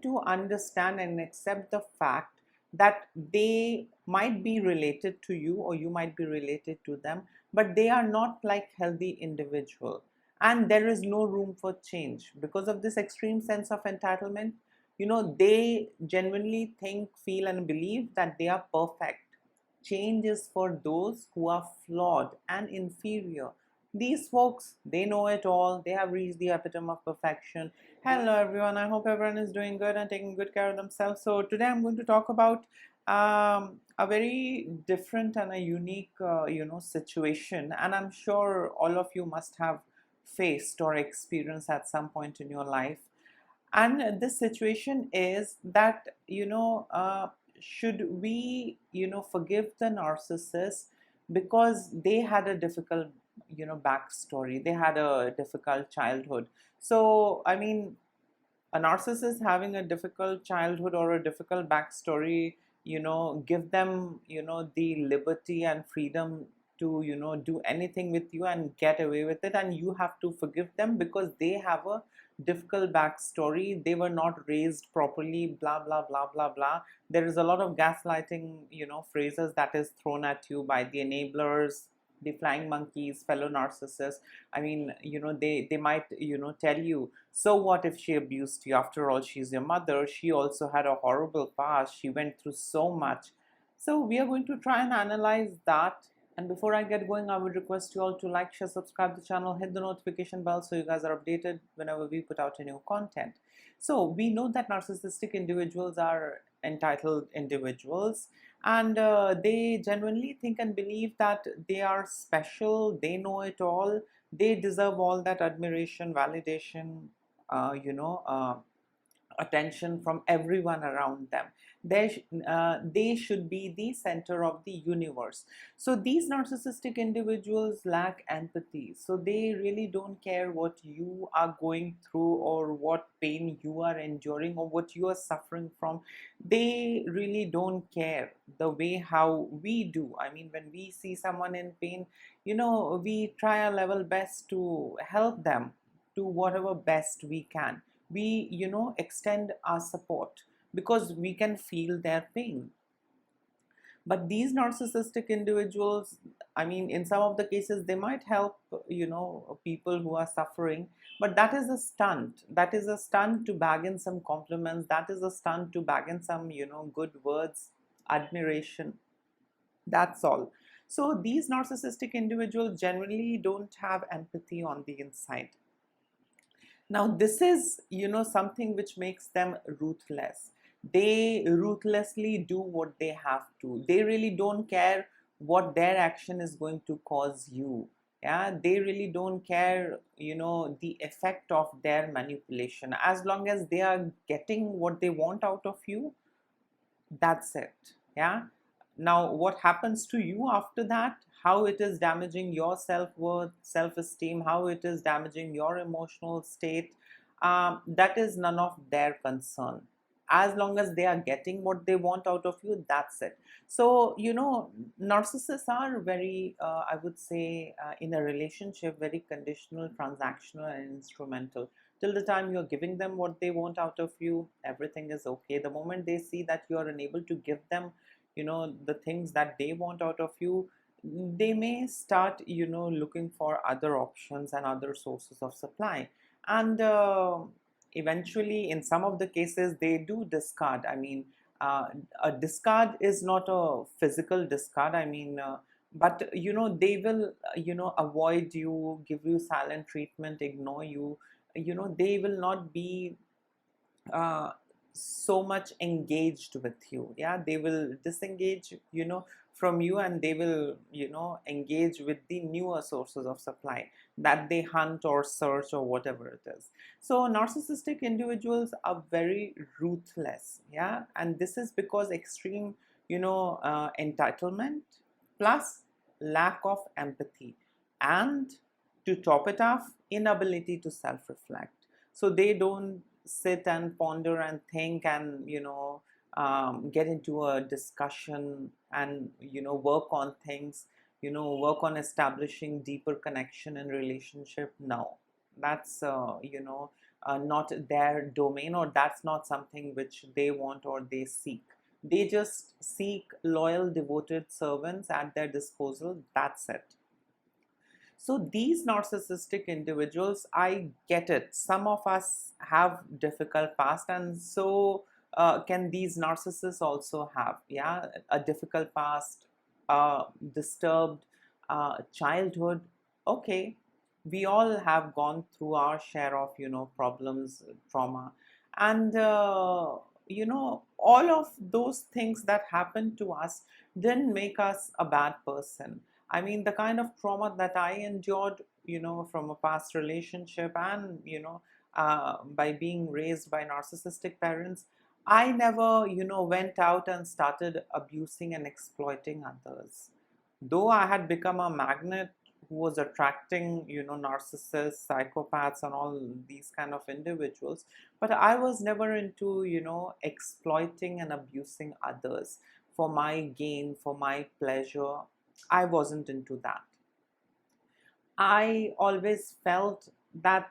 to understand and accept the fact that they might be related to you or you might be related to them, but they are not like healthy individual, and there is no room for change because of this extreme sense of entitlement. They genuinely think, feel, and believe that they are perfect. Change is for those who are flawed and inferior. These folks, they know it all. They have reached the epitome of perfection. Hello, everyone. I hope everyone is doing good and taking good care of themselves. So today I'm going to talk about a very different and a unique, situation. And I'm sure all of you must have faced or experienced at some point in your life. And this situation is that, should we, forgive the narcissist because they had a difficult, backstory. They had a difficult childhood. So, I mean, a narcissist having a difficult childhood or a difficult backstory, give them, the liberty and freedom to, do anything with you and get away with it, and you have to forgive them because they have a difficult backstory. They were not raised properly, blah blah blah blah blah. There is a lot of gaslighting, phrases that is thrown at you by the enablers, the flying monkeys, fellow narcissists. I mean, they might, tell you, so what if she abused you? After all, she's your mother. She also had a horrible past. She went through so much. So we are going to try and analyze that. And before I get going, I would request you all to like, share, subscribe to the channel, hit the notification bell so you guys are updated whenever we put out a new content. So we know that narcissistic individuals are entitled individuals, and they genuinely think and believe that they are special, they know it all, they deserve all that admiration, validation, uh, you know, uh, attention from everyone around them. They should be the center of the universe. So these narcissistic individuals lack empathy. So they really don't care what you are going through or what pain you are enduring or what you are suffering from. They really don't care the way how we do. I mean, when we see someone in pain, we try our level best to help them, do whatever best we can. We extend our support because we can feel their pain. But these narcissistic individuals, I mean, in some of the cases they might help people who are suffering, but that is a stunt. That is a stunt to bag in some compliments. That is a stunt to bag in some good words, admiration. That's all. So these narcissistic individuals generally don't have empathy on the inside. Now, this is, something which makes them ruthless. They ruthlessly do what they have to. They really don't care what their action is going to cause you. Yeah, they really don't care, the effect of their manipulation. As long as they are getting what they want out of you, that's it. Yeah. Now, what happens to you after that, how it is damaging your self-worth, self-esteem, how it is damaging your emotional state, that is none of their concern. As long as they are getting what they want out of you, that's it. So, narcissists are very, I would say, in a relationship, very conditional, transactional, and instrumental. Till the time you're giving them what they want out of you, everything is okay. The moment they see that you're unable to give them, the things that they want out of you, they may start, looking for other options and other sources of supply. And eventually, in some of the cases, they do discard. I mean, a discard is not a physical discard. I mean, but they will, avoid you, give you silent treatment, ignore you. They will not be uh, so much engaged with you. Yeah, they will disengage from you, and they will engage with the newer sources of supply that they hunt or search or whatever it is. So narcissistic individuals are very ruthless. Yeah, and this is because extreme entitlement plus lack of empathy, and to top it off, inability to self-reflect. So they don't sit and ponder and think and get into a discussion and work on things, work on establishing deeper connection and relationship. No, that's not their domain, or that's not something which they want or they seek. They just seek loyal, devoted servants at their disposal. That's it. So these narcissistic individuals, I get it. Some of us have difficult past, and so can these narcissists also have, yeah, a difficult past, disturbed childhood. Okay, we all have gone through our share of, problems, trauma, and all of those things that happened to us didn't make us a bad person. I mean, the kind of trauma that I endured, from a past relationship, and, by being raised by narcissistic parents, I never, went out and started abusing and exploiting others. Though I had become a magnet who was attracting, narcissists, psychopaths, and all these kind of individuals, but I was never into, exploiting and abusing others for my gain, for my pleasure. I wasn't into that. I always felt that,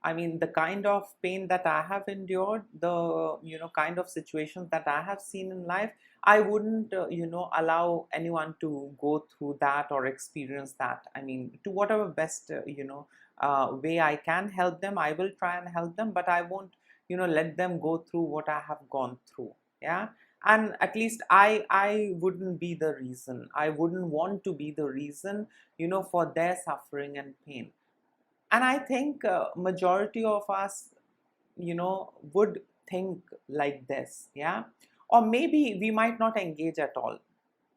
I mean, the kind of pain that I have endured, the, kind of situations that I have seen in life, I wouldn't, allow anyone to go through that or experience that. I mean, to whatever best, way I can help them, I will try and help them, but I won't, let them go through what I have gone through. Yeah. And at least I wouldn't be the reason. I wouldn't want to be the reason, for their suffering and pain. And I think majority of us, would think like this. Yeah. Or maybe we might not engage at all.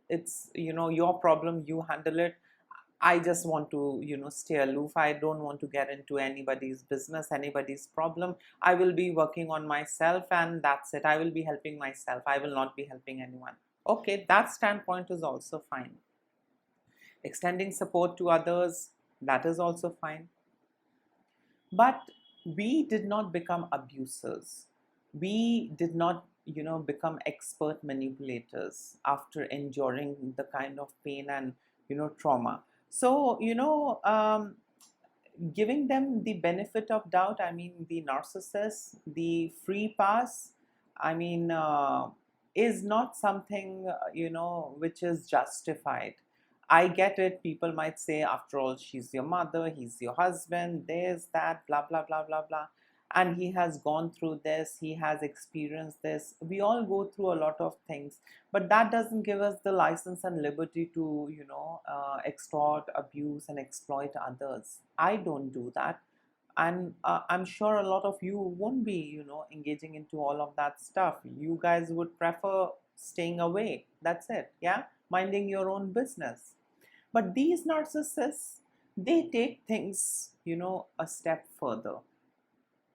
It's, your problem, you handle it. I just want to, stay aloof. I don't want to get into anybody's business, anybody's problem. I will be working on myself, and that's it. I will be helping myself. I will not be helping anyone. Okay, that standpoint is also fine. Extending support to others, that is also fine. But we did not become abusers. We did not, become expert manipulators after enduring the kind of pain and, trauma. So, giving them the benefit of doubt, I mean, the narcissist, the free pass, I mean, is not something, which is justified. I get it. People might say, after all, she's your mother, he's your husband, there's that, blah, blah, blah, blah, blah. And he has gone through this, he has experienced this. We all go through a lot of things, but that doesn't give us the license and liberty to, extort, abuse, and exploit others. I don't do that. And I'm sure a lot of you won't be, engaging into all of that stuff. You guys would prefer staying away. That's it. Yeah. Minding your own business. But these narcissists, they take things, a step further.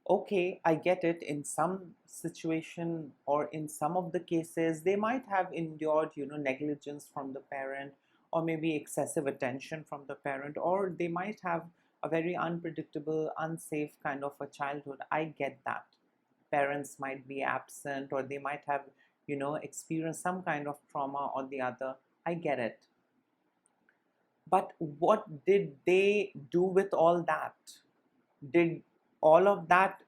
Okay, I get it. In some situation or in some of the cases, they might have endured, negligence from the parent, or maybe excessive attention from the parent, or they might have a very unpredictable, unsafe kind of a childhood. I get that. Parents might be absent, or they might have, experienced some kind of trauma or the other. I get it. But what did they do with all that? Did all of that,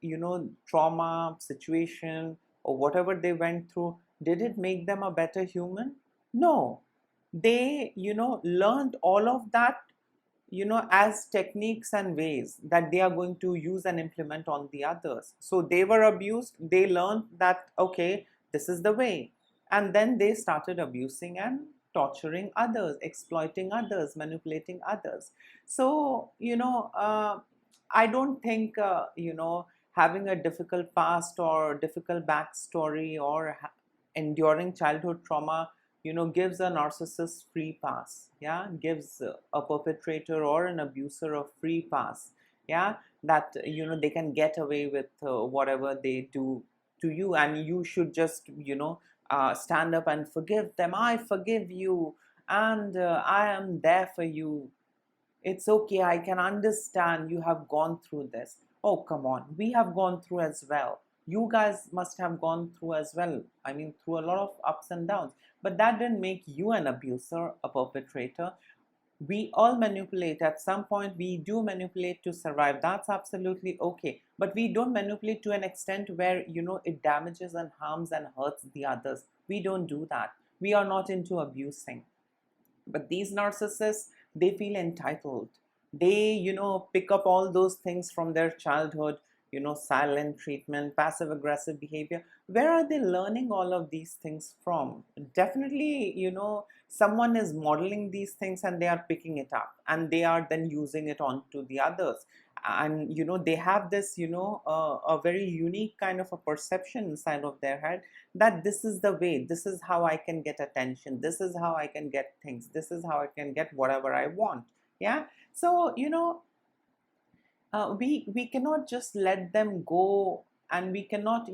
trauma, situation, or whatever they went through, did it make them a better human? No. They, learned all of that, as techniques and ways that they are going to use and implement on the others. So they were abused, they learned that, okay, this is the way. And then they started abusing and torturing others, exploiting others, manipulating others. So, I don't think, having a difficult past or difficult backstory or enduring childhood trauma, gives a narcissist free pass. Yeah, gives a perpetrator or an abuser a free pass. Yeah, that, they can get away with whatever they do to you, and you should just, stand up and forgive them. I forgive you, and I am there for you. It's okay, I can understand you have gone through this. Oh, come on, we have gone through as well. You guys must have gone through as well. I mean, through a lot of ups and downs. But that didn't make you an abuser, a perpetrator. We all manipulate. At some point we do manipulate to survive. That's absolutely okay, but we don't manipulate to an extent where it damages and harms and hurts the others. We don't do that. We are not into abusing. But these narcissists, they feel entitled. They pick up all those things from their childhood, silent treatment, passive aggressive behavior. Where are they learning all of these things from? Definitely, someone is modeling these things and they are picking it up and they are then using it on to the others. And they have this a very unique kind of a perception inside of their head, that this is the way, this is how I can get attention, this is how I can get things, this is how I can get whatever I want. Yeah. So we cannot just let them go, and we cannot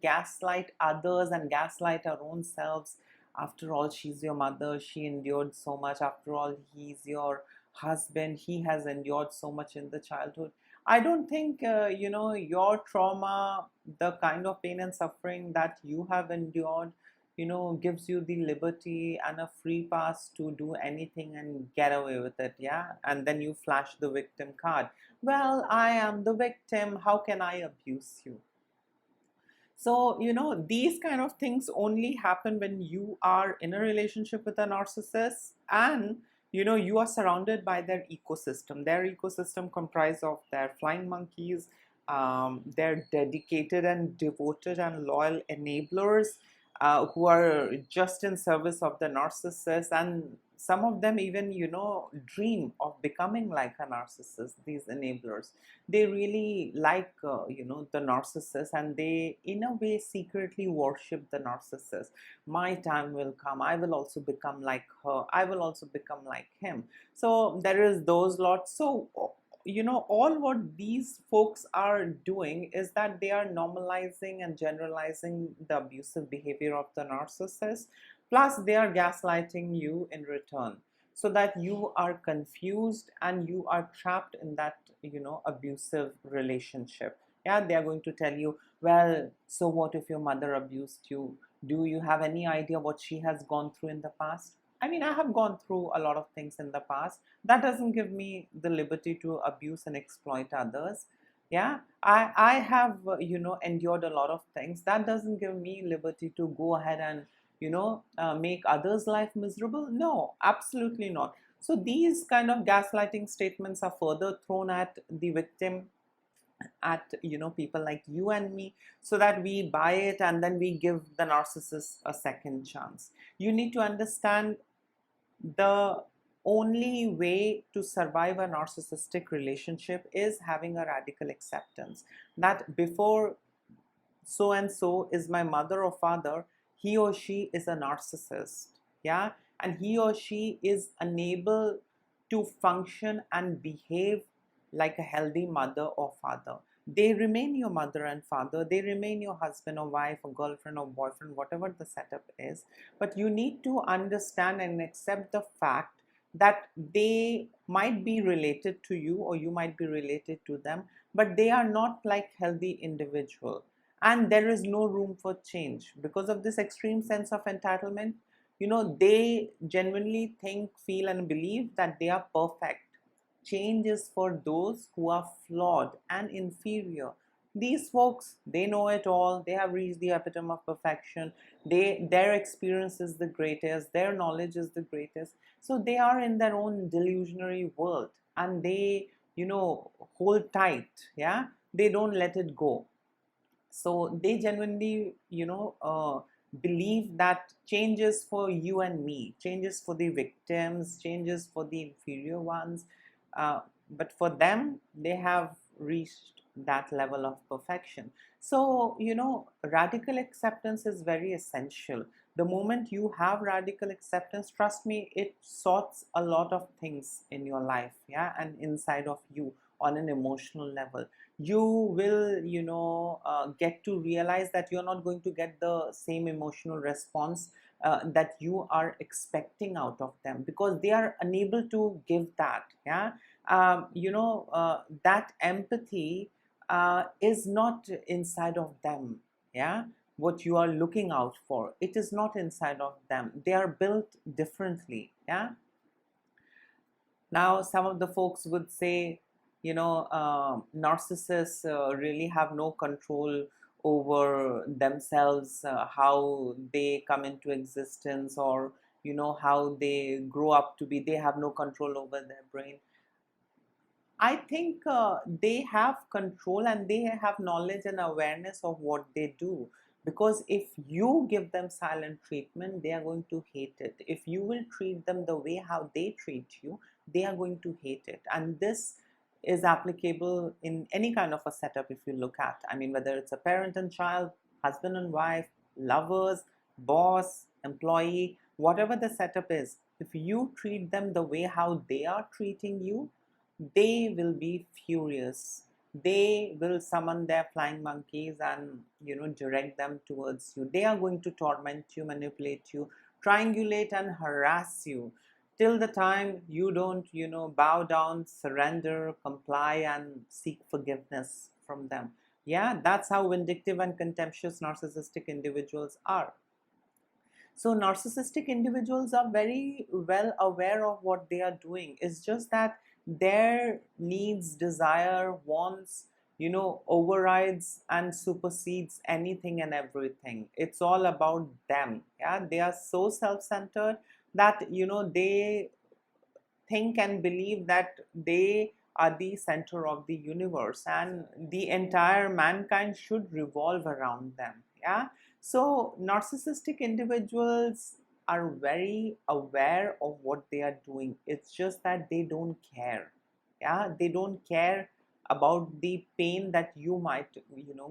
gaslight others and gaslight our own selves. After all, she's your mother, she endured so much. After all, he's your husband, he has endured so much in the childhood. I don't think your trauma, the kind of pain and suffering that you have endured, gives you the liberty and a free pass to do anything and get away with it. Yeah. And then you flash the victim card. Well, I am the victim, how can I abuse you? So these kind of things only happen when you are in a relationship with a narcissist, and you are surrounded by their ecosystem. Their ecosystem comprised of their flying monkeys, their dedicated and devoted and loyal enablers, who are just in service of the narcissist. And some of them even dream of becoming like a narcissist. These enablers, they really like the narcissist, and they in a way secretly worship the narcissist. My time will come, I will also become like her, I will also become like him. So there is those lots. So all what these folks are doing is that they are normalizing and generalizing the abusive behavior of the narcissist, plus they are gaslighting you in return, so that you are confused and you are trapped in that abusive relationship. Yeah, they are going to tell you, well, so what if your mother abused you? Do you have any idea what she has gone through in the past? I mean, I have gone through a lot of things in the past. That doesn't give me the liberty to abuse and exploit others. Yeah, I have endured a lot of things. That doesn't give me liberty to go ahead and make others life miserable. No, absolutely not. So these kind of gaslighting statements are further thrown at the victim, at people like you and me, so that we buy it and then we give the narcissist a second chance. You need to understand, the only way to survive a narcissistic relationship is having a radical acceptance that before so and so is my mother or father, he or she is a narcissist. Yeah. And he or she is unable to function and behave like a healthy mother or father. They remain your mother and father, they remain your husband or wife or girlfriend or boyfriend, whatever the setup is. But you need to understand and accept the fact that they might be related to you or you might be related to them, but they are not like healthy individual. And there is no room for change because of this extreme sense of entitlement. They genuinely think, feel and believe that they are perfect. Change is for those who are flawed and inferior. These folks, they know it all, they have reached the epitome of perfection, their experience is the greatest, their knowledge is the greatest. So they are in their own delusionary world, and they hold tight. Yeah, they don't let it go. So they genuinely believe that changes for you and me, changes for the victims, changes for the inferior ones. uh, but for them, they have reached that level of perfection. So radical acceptance is very essential. The moment you have radical acceptance, trust me, it sorts a lot of things in your life, yeah, and inside of you on an emotional level. You will get to realize that you're not going to get the same emotional response that you are expecting out of them, because they are unable to give that. Yeah. That empathy is not inside of them. Yeah. What you are looking out for, it is not inside of them. They are built differently. Yeah. Now, some of the folks would say, narcissists really have no control over themselves, how they come into existence, or how they grow up to be. They have no control over their brain. I think they have control and they have knowledge and awareness of what they do. Because if you give them silent treatment, they are going to hate it. If you will treat them the way how they treat you, they are going to hate it. And this is applicable in any kind of a setup if you look at. I mean, whether it's a parent and child, husband and wife, lovers, boss, employee, whatever the setup is, if you treat them the way how they are treating you, they will be furious. They will summon their flying monkeys and direct them towards you. They are going to torment you, manipulate you, triangulate and harass you till the time you don't bow down, surrender, comply and seek forgiveness from them. Yeah, that's how vindictive and contemptuous narcissistic individuals are. So narcissistic individuals are very well aware of what they are doing. It's just that their needs, desire, wants, overrides and supersedes anything and everything. It's all about them. Yeah, they are so self-centered that they think and believe that they are the center of the universe and the entire mankind should revolve around them. Yeah, so narcissistic individuals are very aware of what they are doing. It's just that they don't care. Yeah, they don't care about the pain that you might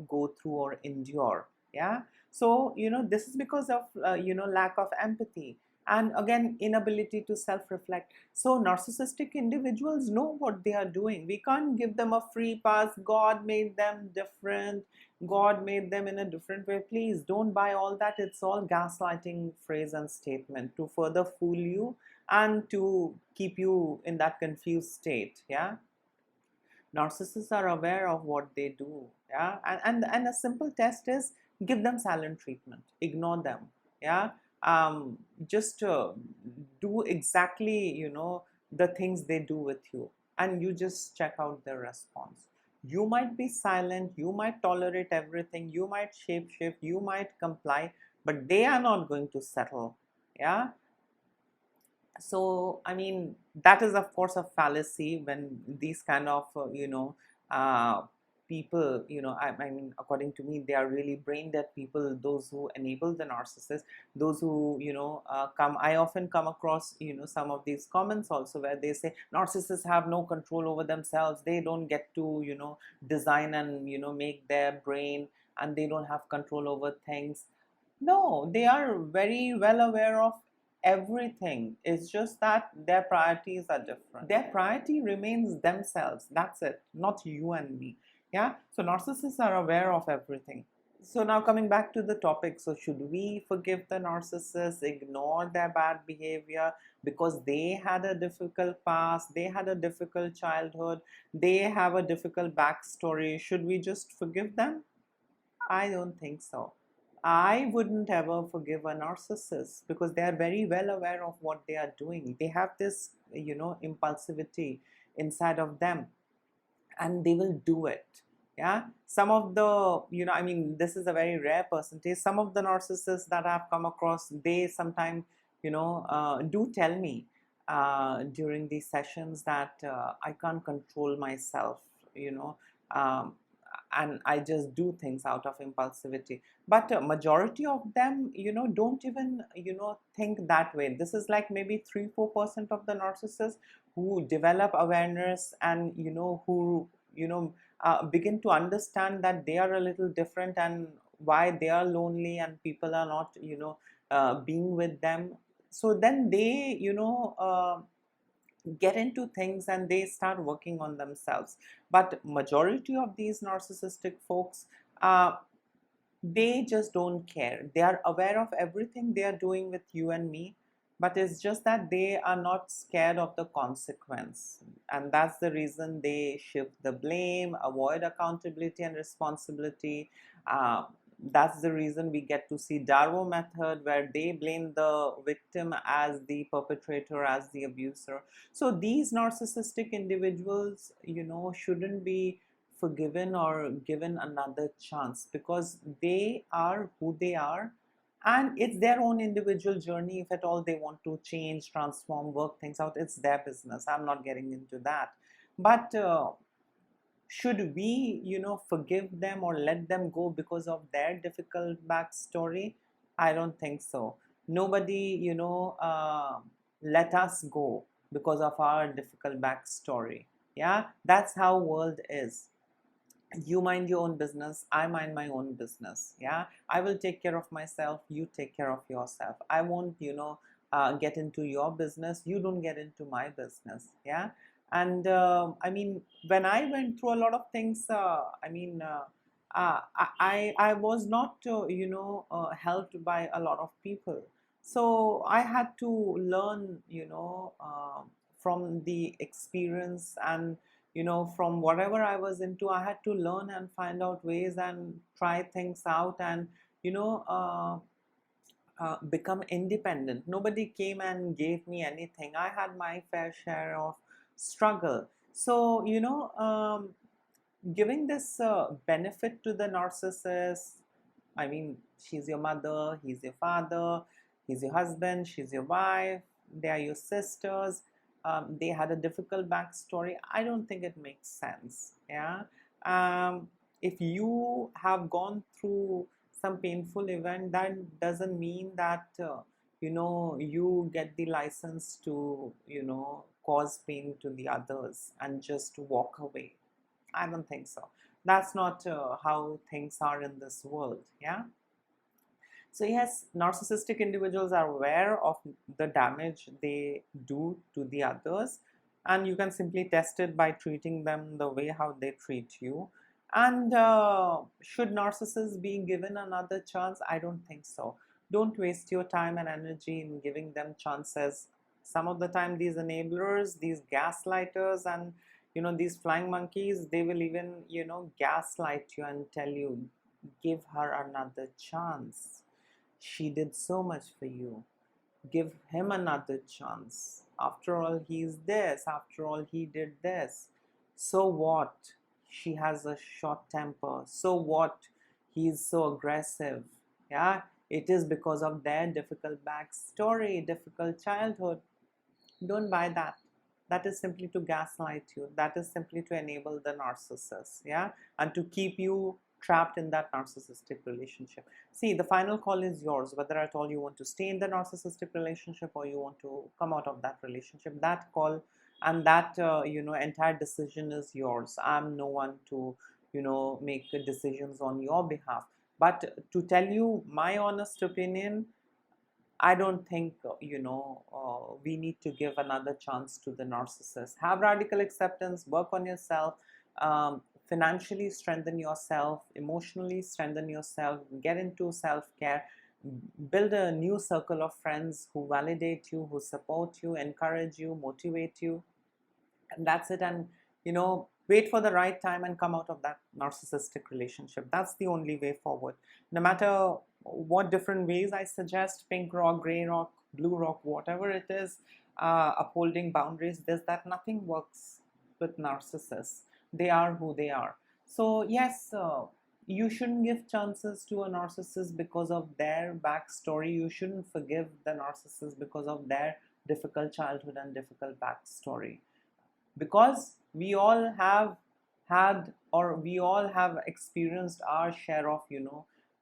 go through or endure. Yeah, so this is because of lack of empathy, and again inability to self-reflect. So narcissistic individuals know what they are doing. We can't give them a free pass. God made them different. God made them in a different way. Please don't buy all that. It's all gaslighting phrase and statement to further fool you and to keep you in that confused state. Yeah. Narcissists are aware of what they do. Yeah. And a simple test is give them silent treatment. Ignore them. Yeah. Just do exactly the things they do with you, and you just check out their response. You might be silent, you might tolerate everything, you might shape shift, you might comply, but they are not going to settle. Yeah. So I mean, that is of course a fallacy when these kind of people, I mean, according to me, they are really brain dead people, those who enable the narcissist, those who come. I often come across some of these comments also where they say narcissists have no control over themselves, they don't get to design and make their brain, and they don't have control over things. No, they are very well aware of everything. It's just that their priorities are different. Their priority remains themselves. That's it, not you and me. Yeah. So narcissists are aware of everything. So now coming back to the topic, so should we forgive the narcissists, ignore their bad behavior because they had a difficult past, they had a difficult childhood, they have a difficult backstory? Should we just forgive them? I don't think so. I wouldn't ever forgive a narcissist because they are very well aware of what they are doing. They have this, impulsivity inside of them, and they will do it. Yeah. Some of the, I mean, this is a very rare percentage. Some of the narcissists that I've come across, they sometimes, do tell me during these sessions that I can't control myself, you know. Um, and I just do things out of impulsivity. But majority of them, don't even, think that way. This is like maybe 3-4% of the narcissists who develop awareness and, who, begin to understand that they are a little different and why they are lonely and people are not, being with them. So then they, get into things and they start working on themselves. But majority of these narcissistic folks, they just don't care. They are aware of everything they are doing with you and me, but it's just that they are not scared of the consequence, and that's the reason they shift the blame, avoid accountability and responsibility. That's the reason we get to see Darrow method, where they blame the victim as the perpetrator, as the abuser. So these narcissistic individuals, shouldn't be forgiven or given another chance, because they are who they are, and it's their own individual journey. If at all they want to change, transform, work things out, it's their business. I'm not getting into that. But should we, forgive them or let them go because of their difficult backstory? I don't think so. Nobody, let us go because of our difficult backstory. Yeah, that's how world is. You mind your own business, I mind my own business. Yeah, I will take care of myself, you take care of yourself. I won't, get into your business, you don't get into my business. Yeah. And I mean, when I went through a lot of things, I was not helped by a lot of people. So I had to learn, from the experience, and from whatever I was into, I had to learn and find out ways and try things out, and become independent. Nobody came and gave me anything. I had my fair share of struggle. So giving this benefit to the narcissist, I mean, she's your mother, he's your father, he's your husband, she's your wife, they are your sisters. They had a difficult backstory. I don't think it makes sense. Yeah. If you have gone through some painful event, that doesn't mean that you get the license to cause pain to the others and just walk away. I don't think so. That's not how things are in this world. Yeah. So yes, narcissistic individuals are aware of the damage they do to the others, and you can simply test it by treating them the way how they treat you. And should narcissists be given another chance? I don't think so. Don't waste your time and energy in giving them chances. Some of the time, these enablers, these gaslighters, and these flying monkeys, they will even gaslight you and tell you, give her another chance. She did so much for you. Give him another chance. After all, he's this. After all, he did this. So what? She has a short temper. So what? He's so aggressive. Yeah, it is because of their difficult backstory, difficult childhood. Don't buy that. That is simply to gaslight you. That is simply to enable the narcissist. Yeah, and to keep you trapped in that narcissistic relationship. See, the final call is yours, whether at all you want to stay in the narcissistic relationship or you want to come out of that relationship. That call and that entire decision is yours. I'm no one to make decisions on your behalf. But to tell you my honest opinion, I don't think, we need to give another chance to the narcissist. Have radical acceptance, work on yourself, financially strengthen yourself, emotionally strengthen yourself, get into self-care, build a new circle of friends who validate you, who support you, encourage you, motivate you. And that's it. And, wait for the right time and come out of that narcissistic relationship. That's the only way forward. No matter what different ways I suggest, pink rock, gray rock, blue rock, whatever it is, upholding boundaries, that nothing works with narcissists. They are who they are. So yes, you shouldn't give chances to a narcissist because of their backstory. You shouldn't forgive the narcissist because of their difficult childhood and difficult backstory. Because we all have had, or we all have experienced our share of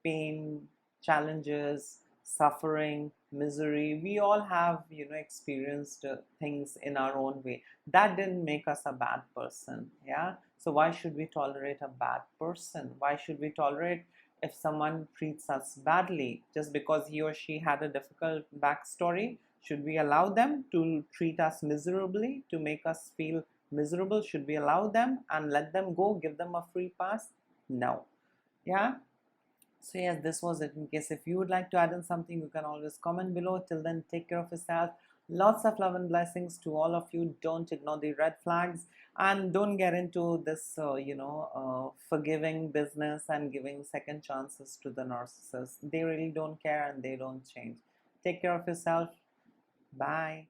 pain, challenges, suffering, misery. We all have experienced things in our own way. That didn't make us a bad person. Yeah, so why should we tolerate a bad person? Why should we tolerate if someone treats us badly just because he or she had a difficult backstory? Should we allow them to treat us miserably, to make us feel miserable? Should we allow them and let them go, give them a free pass? No. Yeah. So yes, this was it. In case if you would like to add in something, you can always comment below. Till then, take care of yourself. Lots of love and blessings to all of you. Don't ignore the red flags, and don't get into this, forgiving business and giving second chances to the narcissists. They really don't care and they don't change. Take care of yourself. Bye.